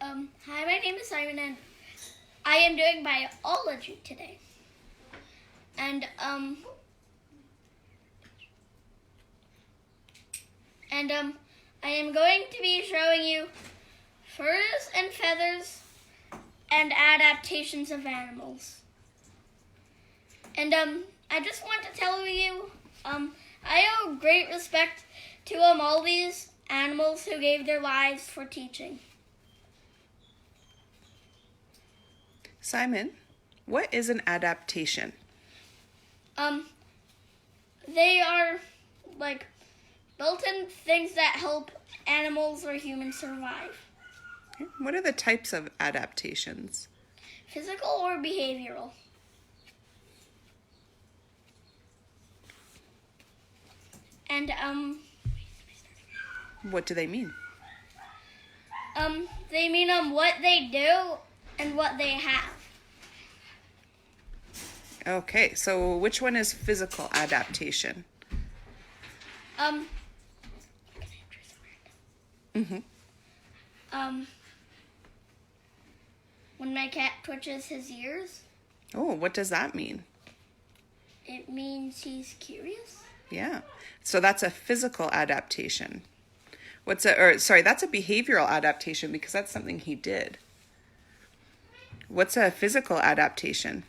Hi, my name is Simon, and I am doing biology today. And I am going to be showing you furs and feathers and adaptations of animals. And I just want to tell you, I owe great respect to all these animals who gave their lives for teaching. Simon, what is an adaptation? They are like built-in things that help animals or humans survive. What are the types of adaptations? Physical or behavioral. And What do they mean? they mean what they do and what they have. Okay, so which one is physical adaptation? Mm-hmm. When my cat twitches his ears, Oh, what does that mean? it means he's curious. Yeah, so that's a physical adaptation. That's a behavioral adaptation because that's something he did. What's a physical adaptation?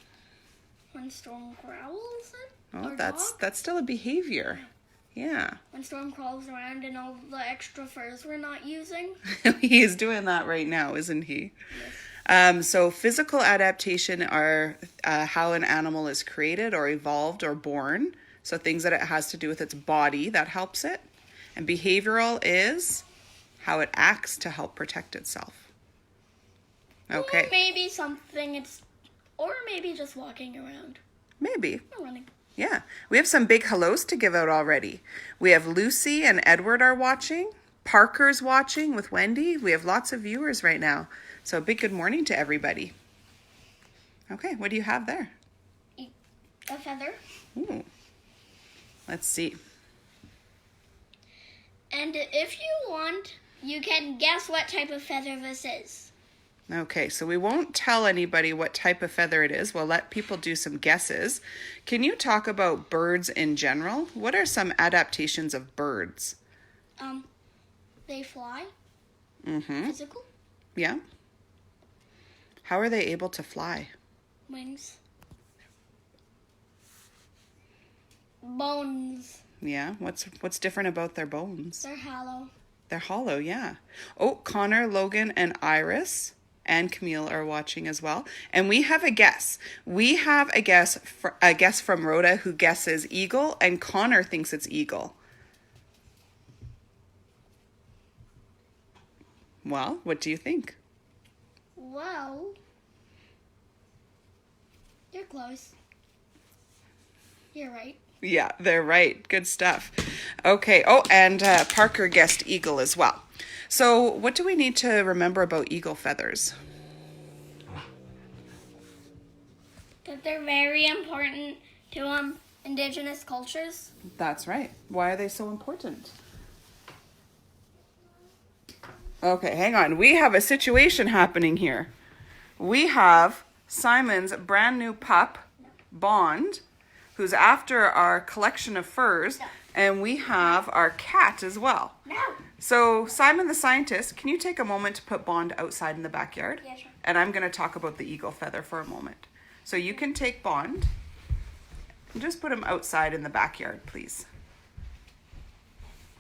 When Storm growls Oh, or that's dog. still a behavior. Yeah. When Storm crawls around and all the extra furs we're not using. He is doing that right now, isn't he? Yes. So physical adaptation are how an animal is created or evolved or born. So things that it has to do with its body that helps it. And behavioral is how it acts to help protect itself. Okay. Or maybe or maybe just walking around. Maybe. Or running. Yeah. We have some big hellos to give out already. We have Lucy and Edward are watching. Parker's watching with Wendy. We have lots of viewers right now. So a big good morning to everybody. Okay, what do you have there? A feather. Ooh. Let's see. And if you want, you can guess what type of feather this is. Okay, so we won't tell anybody what type of feather it is. We'll let people do some guesses. Can you talk about birds in general? What are some adaptations of birds? They fly. Mm-hmm. Physical. Yeah. How are they able to fly? Wings. Bones. Yeah, what's different about their bones? They're hollow. They're hollow, yeah. Oh, Connor, Logan, and Iris and Camille are watching as well. And we have a guess. We have a guess from Rhoda who guesses eagle, and Connor thinks it's eagle. Well, what do you think? Well, you're close. You're right. Yeah, they're right. Good stuff. Okay. Oh, and Parker guessed eagle as well. So what do we need to remember about eagle feathers? That they're very important to indigenous cultures. That's right. Why are they so important? Okay, hang on. We have a situation happening here. We have Simon's brand new pup, Bond, who's after our collection of furs, and we have our cat as well. No. So, Simon the scientist, can you take a moment to put Bond outside in the backyard? Yeah, sure. And I'm going to talk about the eagle feather for a moment. So you can take Bond and just put him outside in the backyard, please.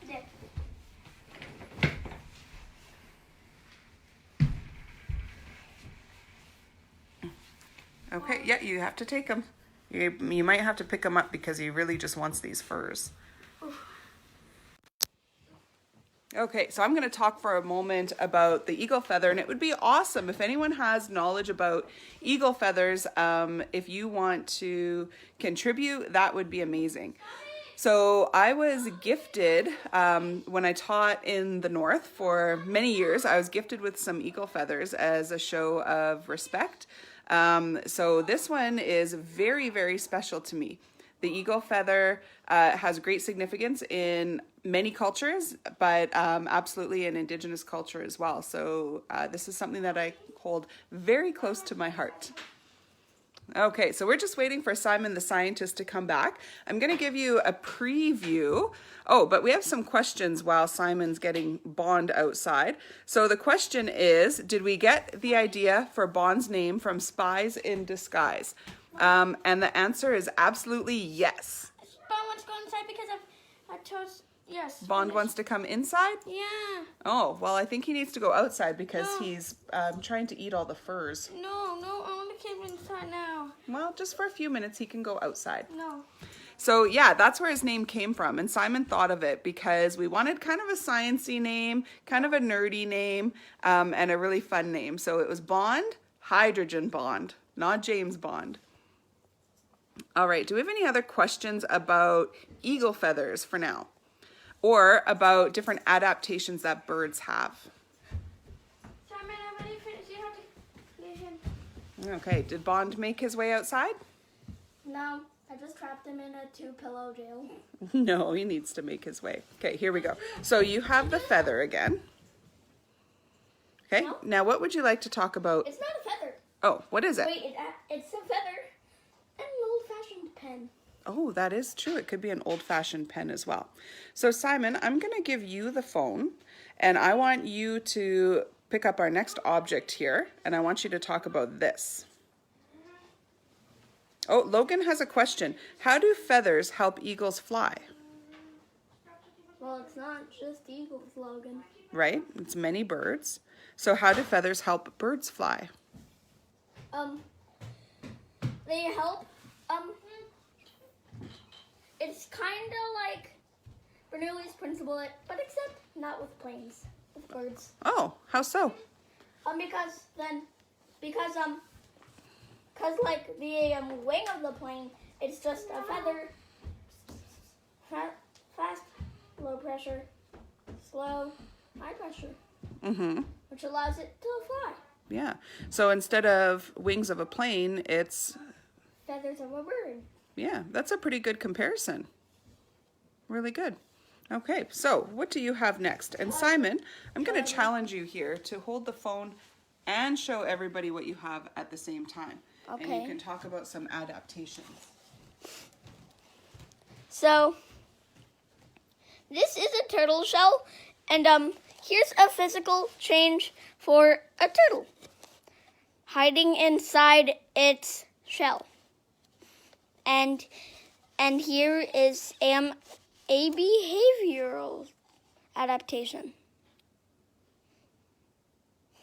Yeah. Okay, yeah, you have to take him. You might have to pick him up because he really just wants these furs. Okay, so I'm going to talk for a moment about the eagle feather, and it would be awesome if anyone has knowledge about eagle feathers. If you want to contribute, that would be amazing. So I was gifted, when I taught in the North for many years, I was gifted with some eagle feathers as a show of respect. So this one is very, very special to me. The eagle feather has great significance in many cultures, but absolutely an indigenous culture as well. So this is something that I hold very close to my heart. Okay, so we're just waiting for Simon the scientist to come back. I'm going to give you a preview. Oh, but we have some questions while Simon's getting Bond outside. So the question is, did we get the idea for Bond's name from Spies in Disguise? And the answer is absolutely yes. Bond wants to go inside because I chose yes. Bond wants to come inside? Yeah. Oh, well, I think he needs to go outside because he's trying to eat all the furs. No, I want to keep inside now. Well, just for a few minutes, he can go outside. No. So yeah, that's where his name came from. And Simon thought of it because we wanted kind of a sciencey name, kind of a nerdy name, and a really fun name. So it was Bond, Hydrogen Bond, not James Bond. All right, do we have any other questions about eagle feathers for now? Or about different adaptations that birds have? Simon, I'm ready for you have to get him. Okay, did Bond make his way outside? No, I just trapped him in a 2-pillow jail. No, he needs to make his way. Okay, here we go. So you have the feather again. Okay, No. now what would you like to talk about? It's not a feather. Oh, what is it? Wait, it's a feather and an old-fashioned pen. Oh, that is true. It could be an old-fashioned pen as well. So Simon, I'm going to give you the phone, and I want you to pick up our next object here, and I want you to talk about this. Oh, Logan has a question. How do feathers help eagles fly? Well, it's not just eagles, Logan. Right? It's many birds. So how do feathers help birds fly? They help, it's kind of like Bernoulli's principle, but except not with planes, with birds. Oh, how so? Because like the wing of the plane, it's just a feather, fast, low pressure, slow, high pressure, which allows it to fly. Yeah. So instead of wings of a plane, it's... Feathers of a bird. Yeah, that's a pretty good comparison. Really good. Okay, so what do you have next? And Simon, I'm going to challenge you here to hold the phone and show everybody what you have at the same time. Okay. And you can talk about some adaptations. So, this is a turtle shell, and here's a physical change for a turtle. Hiding inside its shell. And here is a behavioral adaptation.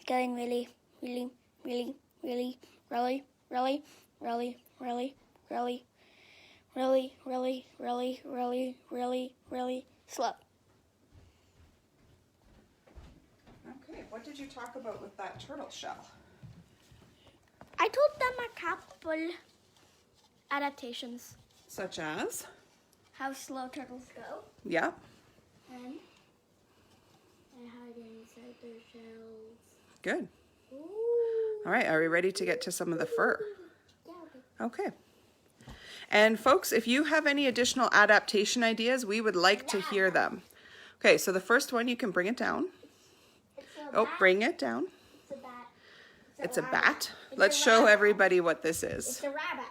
Getting really, really, really, really, really, really, really, really, really, really, really, really, really, really, really slow. Okay, what did you talk about with that turtle shell? I told them a couple adaptations. Such as? How slow turtles go. Yeah. And they hide inside their shells. Good. Ooh. All right, are we ready to get to some of the fur? Yeah. Okay. And folks, if you have any additional adaptation ideas, we would like to hear them. Okay, so the first one, you can bring it down. Oh, bring it down. It's a bat. It's a bat. Let's show everybody what this It's is. a rabbit.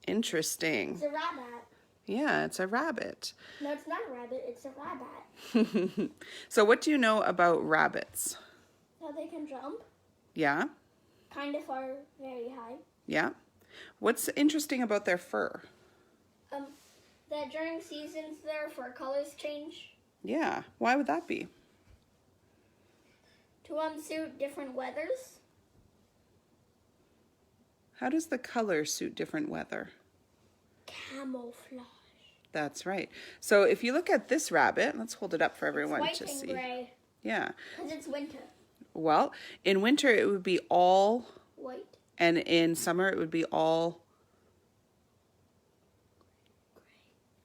Interesting. It's a rabbit. Yeah, it's a rabbit. No, it's not a rabbit. It's a rabbit. So what do you know about rabbits? How they can jump. Yeah? Kind of far, very high. Yeah? What's interesting about their fur? That during seasons their fur colors change Yeah, why would that be? to suit different weathers. How does the color suit different weather? Camouflage. That's right. So if you look at this rabbit, let's hold it up for It's everyone white to and see. gray Yeah. because it's winter. Well, in winter it would be all, White. and in summer it would be all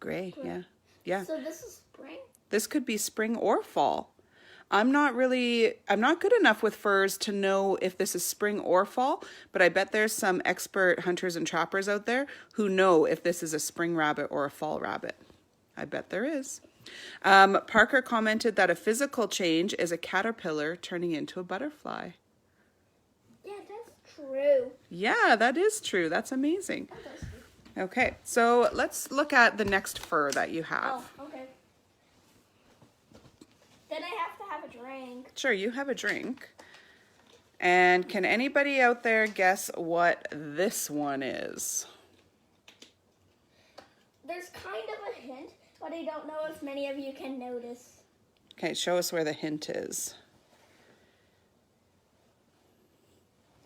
gray. Yeah. Yeah. So this is spring. This could be spring or fall. I'm not good enough with furs to know if this is spring or fall, but I bet there's some expert hunters and trappers out there who know if this is a spring rabbit or a fall rabbit. I bet there is. Parker commented that a physical change is a caterpillar turning into a butterfly. Yeah, that's true. Yeah, that is true. That's amazing. That's true. Okay, so let's look at the next fur that you have. Oh, okay. Then I have to have a drink. Sure, you have a drink. And can anybody out there guess what this one is? There's kind of a hint, but I don't know if many of you can notice. Okay, show us where the hint is.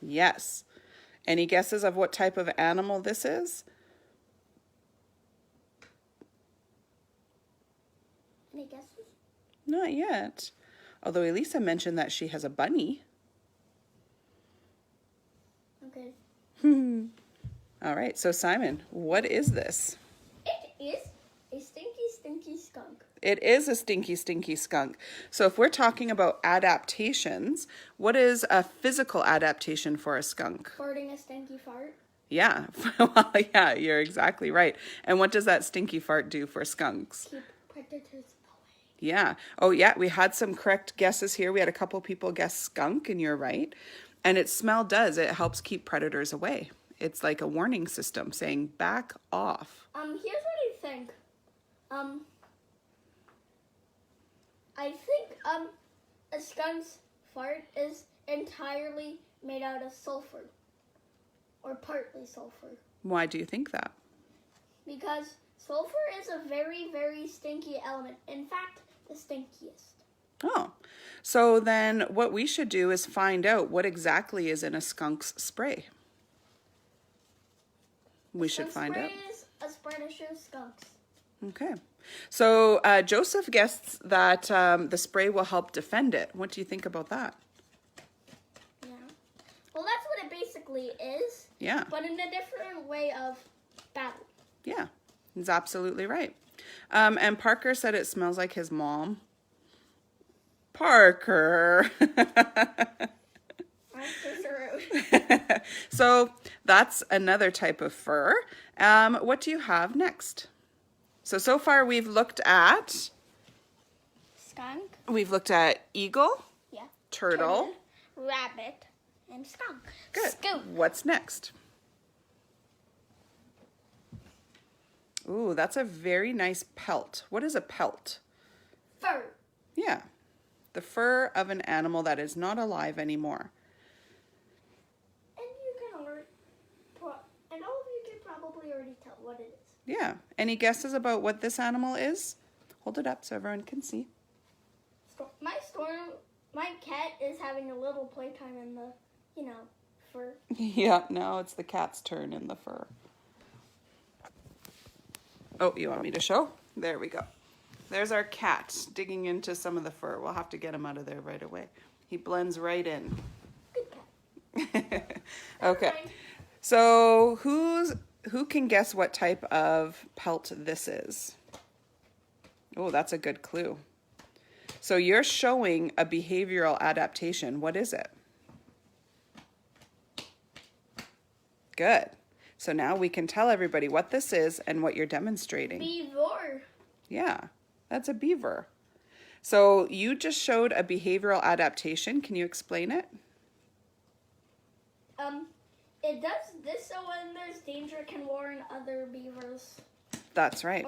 Yes. Any guesses of what type of animal this is? Any guesses? Not yet. Although Elisa mentioned that she has a bunny. Okay. All right, so Simon, what is this? It is a stinky, stinky skunk. It is a stinky, stinky skunk. So if we're talking about adaptations, what is a physical adaptation for a skunk? Farting a stinky fart. Yeah, well, yeah, you're exactly right. And what does that stinky fart do for skunks? Keep predators away. Yeah. Oh, yeah, we had some correct guesses here. We had a couple people guess skunk, and you're right. And its smell does. It helps keep predators away. It's like a warning system saying, back off. Here's what I think. I think, a skunk's fart is entirely made out of sulfur. Or partly sulfur. Why do you think that? Because sulfur is a very, very stinky element. In fact, the stinkiest. Oh, so then what we should do is find out what exactly is in a skunk's spray. We should find out. Spray is a spray to show skunks. Okay. So Joseph guessed that the spray will help defend it. What do you think about that? Yeah. Well, that's what it basically is. Yeah. But in a different way of battle. Yeah, he's absolutely right. And Parker said it smells like his mom. Parker. I'm so rude. So that's another type of fur. What do you have next? So far we've looked at eagle, Yeah. turtle. Rabbit, and skunk. Good. Scoop. What's next? Ooh, that's a very nice pelt. What is a pelt? Fur. Yeah, the fur of an animal that is not alive anymore. And you can already, and all of you can probably already tell what it is. Yeah. Any guesses about what this animal is? Hold it up so everyone can see. My cat is having a little playtime in the, fur. Yeah, now it's the cat's turn in the fur. Oh, you want me to show? There we go. There's our cat digging into some of the fur. We'll have to get him out of there right away. He blends right in. Good cat. Okay. So who can guess what type of pelt this is? Oh, that's a good clue. So you're showing a behavioral adaptation. What is it? Good. So now we can tell everybody what this is and what you're demonstrating. Beaver. Yeah, that's a beaver. So you just showed a behavioral adaptation. Can you explain it? It does this so when there's danger it can warn other beavers. That's right.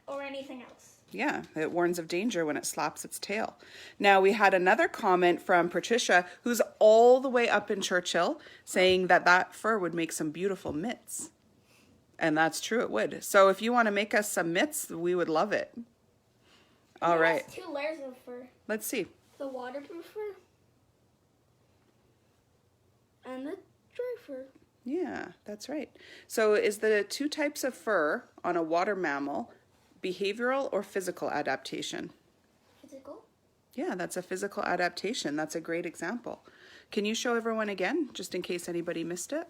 Or anything else. Yeah, it warns of danger when it slaps its tail. Now, we had another comment from Patricia, who's all the way up in Churchill, saying that fur would make some beautiful mitts. And that's true, it would. So if you want to make us some mitts, we would love it. All right. It has 2 layers of fur. Let's see. The waterproof fur. And the dry fur. Yeah, that's right. So is the 2 types of fur on a water mammal behavioral or physical adaptation? Physical. Yeah, that's a physical adaptation. That's a great example. Can you show everyone again, just in case anybody missed it,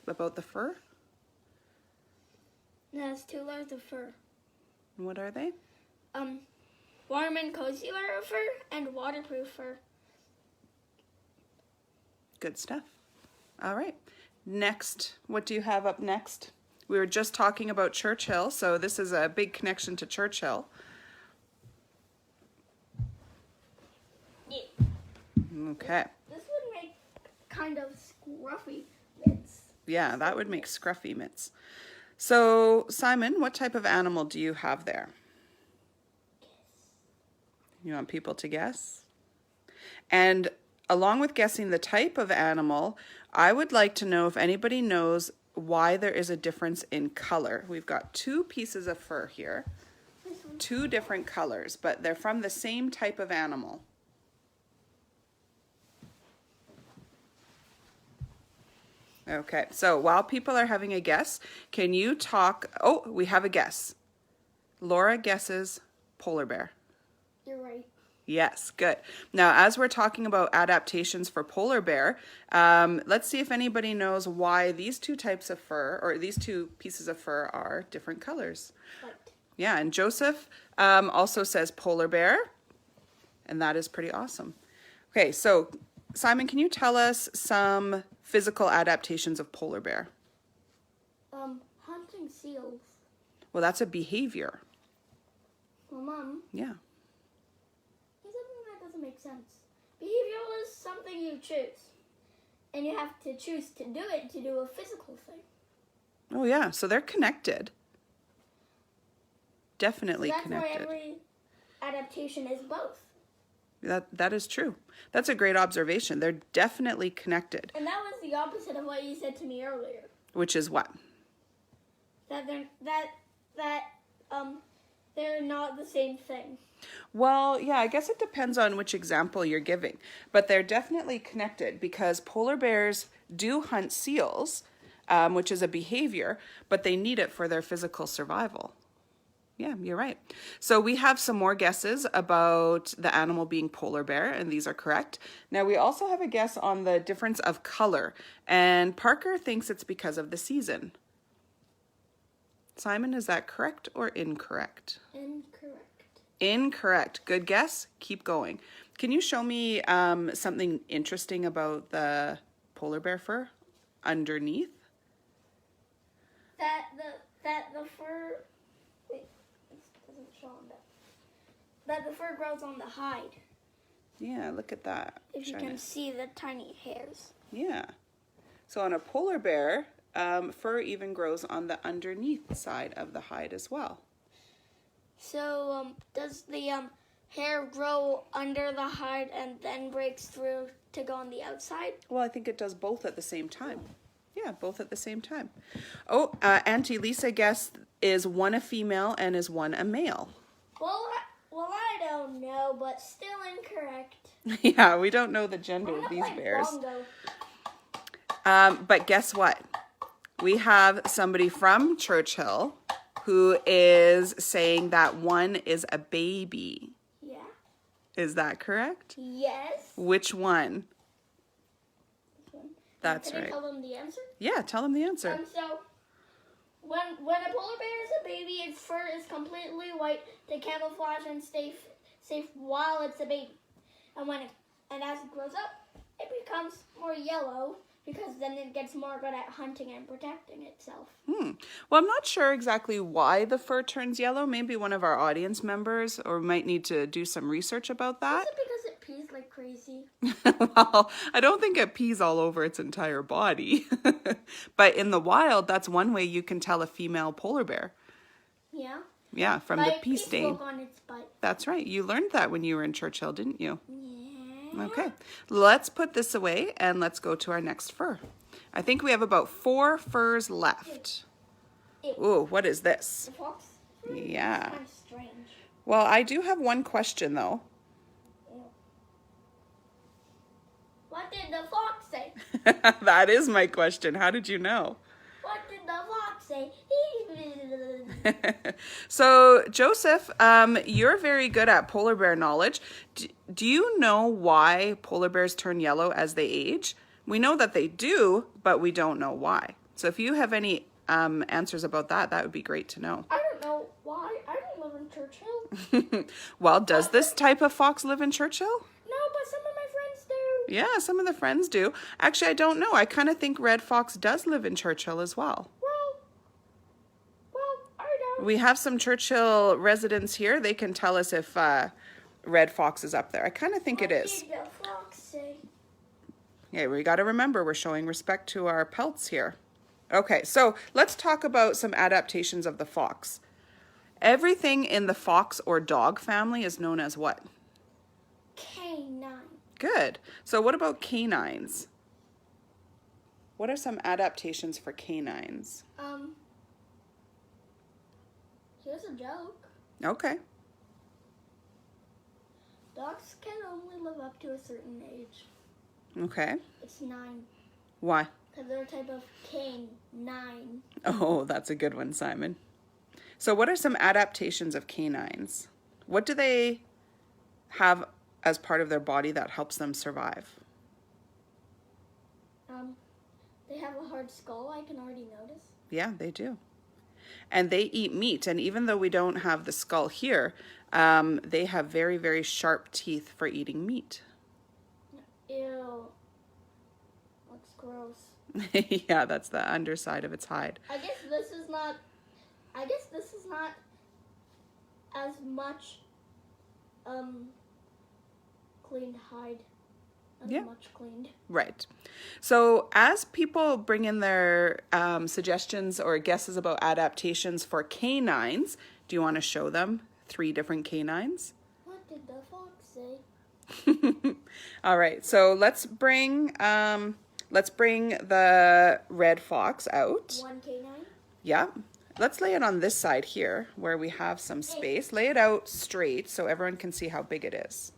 about the fur? It has 2 layers of fur. And what are they? Warm and cozy layer of fur and waterproof fur. Good stuff. All right. Next, what do you have up next? We were just talking about Churchill, so this is a big connection to Churchill. Okay. This would make kind of scruffy mitts. Yeah, that would make scruffy mitts. So, Simon, what type of animal do you have there? You want people to guess? And along with guessing the type of animal, I would like to know if anybody knows why there is a difference in color. We've got two pieces of fur here, two different colors, but they're from the same type of animal. Okay, so while people are having a guess, can you talk? Oh, we have a guess. Laura guesses polar bear. You're right. Yes, good. Now, as we're talking about adaptations for polar bear, let's see if anybody knows why these two types of fur, or these two pieces of fur, are different colors. Right. Yeah, and Joseph also says polar bear, and that is pretty awesome. Okay, so Simon, can you tell us some physical adaptations of polar bear? Hunting seals. Well, that's a behavior. Well, Mom, Yeah. there's something that doesn't make sense. Behavioral is something you choose. And you have to choose to do it to do a physical thing. Oh, yeah, so they're connected. Definitely So that's connected. why every adaptation is both. That is true. That's a great observation. They're definitely connected. And that was the opposite of what you said to me earlier. Which is what? That they're not the same thing. Well, yeah, I guess it depends on which example you're giving. But they're definitely connected because polar bears do hunt seals, which is a behavior, but they need it for their physical survival. Yeah, you're right. So we have some more guesses about the animal being polar bear, and these are correct. Now we also have a guess on the difference of color, and Parker thinks it's because of the season. Simon, is that correct or incorrect? Incorrect. Incorrect. Good guess. Keep going. Can you show me something interesting about the polar bear fur underneath? That the fur. Wait, this doesn't show on that the fur grows on the hide. Yeah, look at that. If you Shine can it. see the tiny hairs. Yeah. So on a polar bear, fur even grows on the underneath side of the hide as well. So does the hair grow under the hide and then breaks through to go on the outside? Well, I think it does both at the same time. Yeah, both at the same time. Oh, Auntie Lisa guessed, is one a female and is one a male? Well, I don't know, but still incorrect. Yeah, we don't know the gender I'm of gonna these play bears. bongo. But guess what? We have somebody from Churchill who is saying that one is a baby. Yeah. Is that correct? Yes. Which one? This one. That's Can I right. tell them the answer? Yeah, tell them the answer. So, when a polar bear is a baby, its fur is completely white to camouflage and stay safe while it's a baby. And as it grows up, it becomes more yellow because then it gets more good at hunting and protecting itself. Well, I'm not sure exactly why the fur turns yellow. Maybe one of our audience members or might need to do some research about that. Is it because it pees like crazy? Well, I don't think it pees all over its entire body. But in the wild, that's one way you can tell a female polar bear. Yeah. Yeah, from By the pee stain. smoke on its butt. That's right. You learned that when you were in Churchill, didn't you? Yeah. Okay. Let's put this away and let's go to our next fur. I think we have about 4 furs left. Ew. Ooh, what is this? The fox? Yeah. Kind of strange. Well, I do have one question though. Ew. What did the fox say? That is my question. How did you know? What did the fox say? So, Joseph, you're very good at polar bear knowledge. Do you know why polar bears turn yellow as they age? We know that they do, but we don't know why. So if you have any answers about that, that would be great to know. I don't know why. I don't live in Churchill. Well, does this type of fox live in Churchill? No, but some of my friends do. Yeah, some of the friends do. Actually, I don't know. I kind of think red fox does live in Churchill as well. Well, I don't. We have some Churchill residents here. They can tell us if red fox is up there. I kind of think it is. What did the fox say? Okay, we got to remember we're showing respect to our pelts here. Okay, so let's talk about some adaptations of the fox. Everything in the fox or dog family is known as what? Canine. Good. So what about canines? What are some adaptations for canines? Here's a joke. Okay. Dogs can only live up to a certain age. Okay. It's 9. Why? Because they're a type of canine. Oh, that's a good one, Simon. So what are some adaptations of canines? What do they have as part of their body that helps them survive? They have a hard skull, I can already notice. Yeah, they do. And they eat meat. And even though we don't have the skull here, they have very, very sharp teeth for eating meat. Ew. Looks gross. Yeah, that's the underside of its hide. I guess this is not as much cleaned hide. Yeah. Much cleaned. Right. So as people bring in their suggestions or guesses about adaptations for canines, do you want to show them 3 different canines? What did the fox say? All right. So let's bring the red fox out. 1 canine. Yeah. Let's lay it on this side here where we have some space. Lay it out straight so everyone can see how big it is.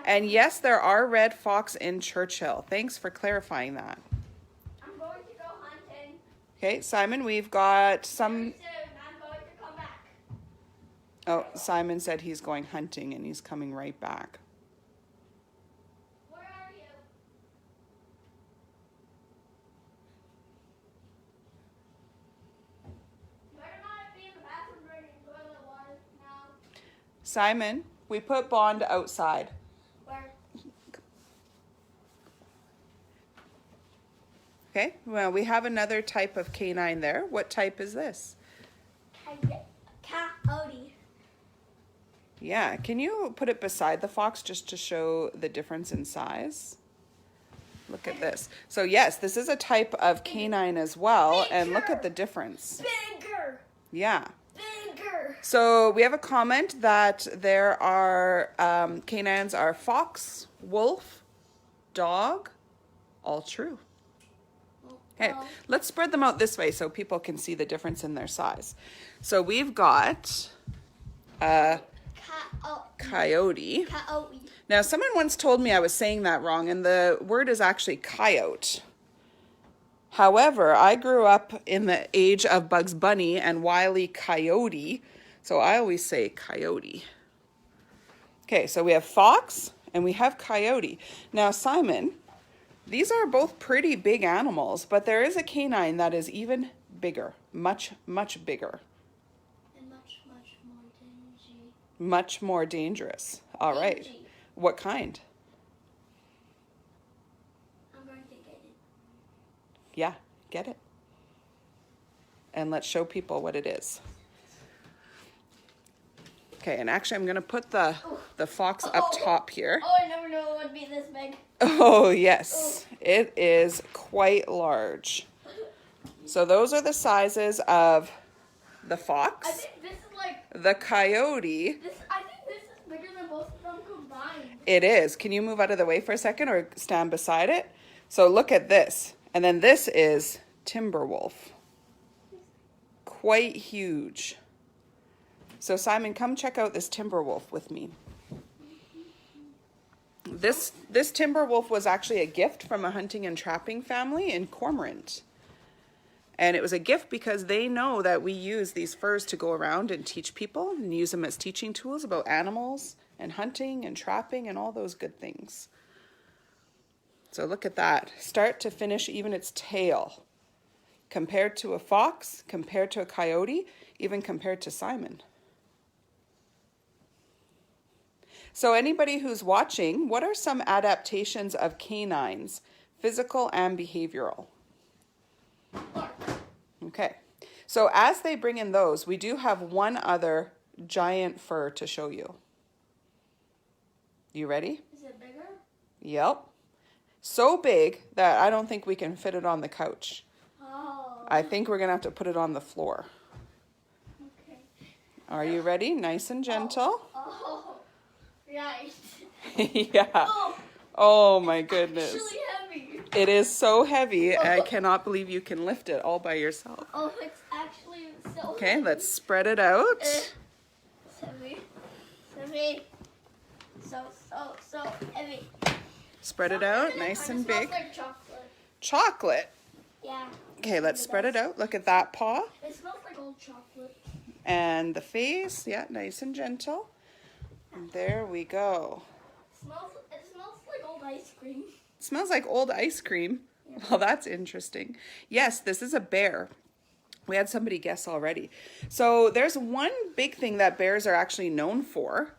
And yes, there are red fox in Churchill. Thanks for clarifying that. I'm going to go hunting. Okay, Simon, we've got some... Very soon, I'm going to come back. Oh, Simon said he's going hunting and he's coming right back. Where are you? Better not be in the bathroom drinking toilet water now. Simon, we put Bond outside. Where? Okay, well, we have another type of canine there. What type is this? Coyote. Yeah, can you put it beside the fox just to show the difference in size? Look at this. So yes, this is a type of canine as well, and look at the difference. Bigger. Yeah. Bigger. So we have a comment that there are canines are fox, wolf, dog, all true. Okay, let's spread them out this way so people can see the difference in their size. So we've got coyote. Coyote. Now, someone once told me I was saying that wrong, and the word is actually coyote. However, I grew up in the age of Bugs Bunny and Wile E. Coyote, so I always say coyote. Okay, so we have fox and we have coyote. Now, Simon, these are both pretty big animals, but there is a canine that is even bigger, much, much bigger. And much, much more dingy. Much more dangerous. All right. Dingy. What kind? I'm going to get it. Yeah, get it. And let's show people what it is. Okay, and actually I'm going to put the fox up top here. Oh, I never knew it would be this big. Oh, yes. It is quite large. So those are the sizes of the I fox, think this is like, the coyote. I think this is bigger than both of them combined. It is. Can you move out of the way for a second or stand beside it? So look at this. And then this is timber wolf. Quite huge. So Simon, come check out this timber wolf with me. This timber wolf was actually a gift from a hunting and trapping family in Cormorant. And it was a gift because they know that we use these furs to go around and teach people and use them as teaching tools about animals and hunting and trapping and all those good things. So look at that. Start to finish, even its tail. Compared to a fox, compared to a coyote, even compared to Simon. So anybody who's watching, what are some adaptations of canines, physical and behavioral? Okay, so as they bring in those, we do have one other giant fur to show you. You ready? Is it bigger? Yep. So big that I don't think we can fit it on the couch. Oh. I think we're going to have to put it on the floor. Okay. Are you ready? Nice and gentle. Oh. Right. Yeah. Oh. Oh my goodness. It's actually heavy. It is so heavy. I cannot believe you can lift it all by yourself. Oh, it's actually so Okay, heavy. let's spread it out. It's heavy. It's heavy. So heavy. Spread it out, nice and big. It smells like chocolate. Chocolate. Yeah. Okay, let's spread it out. Look at that paw. It smells like old chocolate. And the face, yeah, nice and gentle. And there we go. It smells like old ice cream. It smells like old ice cream. Yeah. Well, that's interesting. Yes, this is a bear. We had somebody guess already. So there's one big thing that bears are actually known for,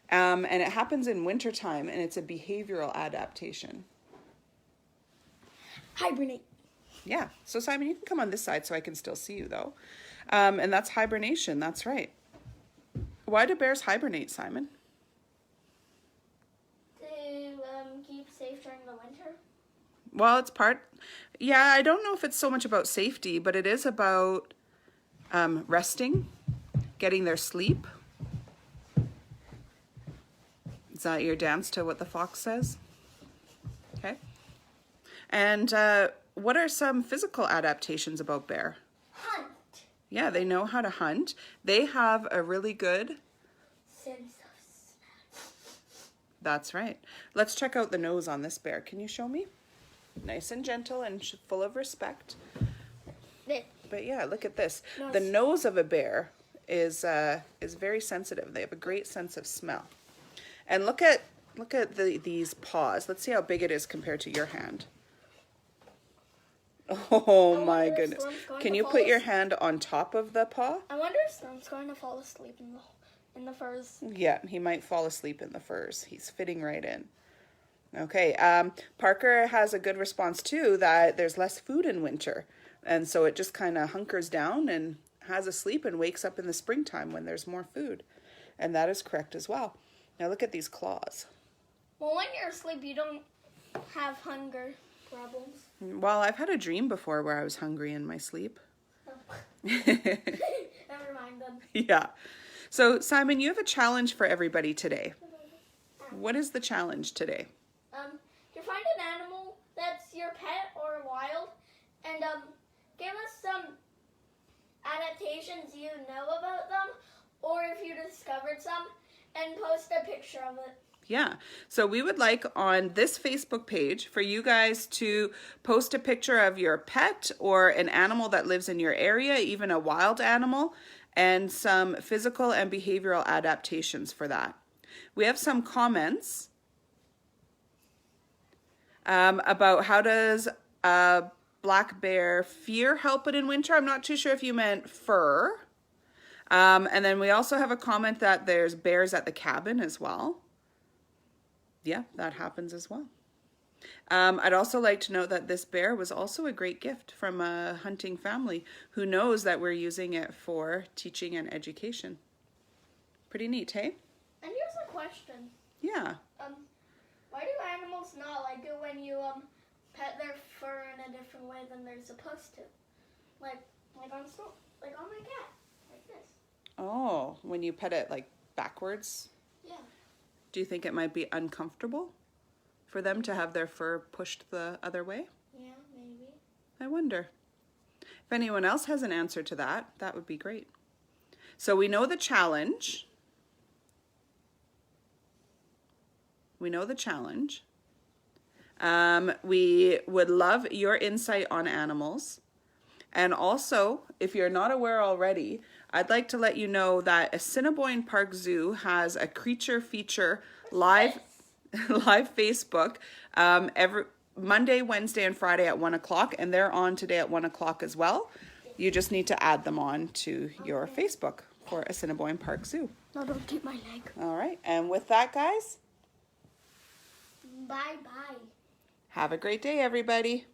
and it happens in wintertime, and it's a behavioral adaptation. Hibernate. Yeah, so Simon, you can come on this side so I can still see you, though. And that's hibernation, that's right. Why do bears hibernate, Simon? To keep safe during the winter. Well, it's yeah, I don't know if it's so much about safety, but it is about resting, getting their sleep. Is that your dance to what the fox says? Okay. And what are some physical adaptations about bear? Hunt. Yeah, they know how to hunt. They have a really good... Sense of smell. That's right. Let's check out the nose on this bear. Can you show me? Nice and gentle and full of respect. But yeah, look at this. Nose. The nose of a bear is very sensitive. They have a great sense of smell. And look at these paws. Let's see how big it is compared to your hand. Oh my goodness. Can you put your hand on top of the paw? I wonder if Storm's going to fall asleep in the furs. Yeah, he might fall asleep in the furs. He's fitting right in. Okay, Parker has a good response too, that there's less food in winter. And so it just kind of hunkers down and has a sleep and wakes up in the springtime when there's more food. And that is correct as well. Now look at these claws. Well, when you're asleep, you don't have hunger problems. Well, I've had a dream before where I was hungry in my sleep. Oh. Never mind then. Yeah. So, Simon, you have a challenge for everybody today. What is the challenge today? To find an animal that's your pet or wild, and give us some adaptations you know about them, or if you discovered some, and post a picture of it. Yeah, so we would like on this Facebook page for you guys to post a picture of your pet or an animal that lives in your area, even a wild animal, and some physical and behavioral adaptations for that. We have some comments about how does a black bear fear help it in winter. I'm not too sure if you meant fur. And then we also have a comment that there's bears at the cabin as well. Yeah, that happens as well. I'd also like to note that this bear was also a great gift from a hunting family who knows that we're using it for teaching and education. Pretty neat, hey? And here's a question. Yeah. Why do animals not like it when you pet their fur in a different way than they're supposed to? Like on my cat, like this. Oh, when you pet it like backwards? Yeah. Do you think it might be uncomfortable for them to have their fur pushed the other way? Yeah, maybe. I wonder. If anyone else has an answer to that, that would be great. So we know the challenge. We know the challenge. We would love your insight on animals. And also, if you're not aware already, I'd like to let you know that Assiniboine Park Zoo has a creature feature live Facebook every Monday, Wednesday, and Friday at 1 o'clock, and they're on today at 1 o'clock as well. You just need to add them on to your Facebook for Assiniboine Park Zoo. No, don't take my leg. All right, and with that, guys, Bye-bye. have a great day, everybody.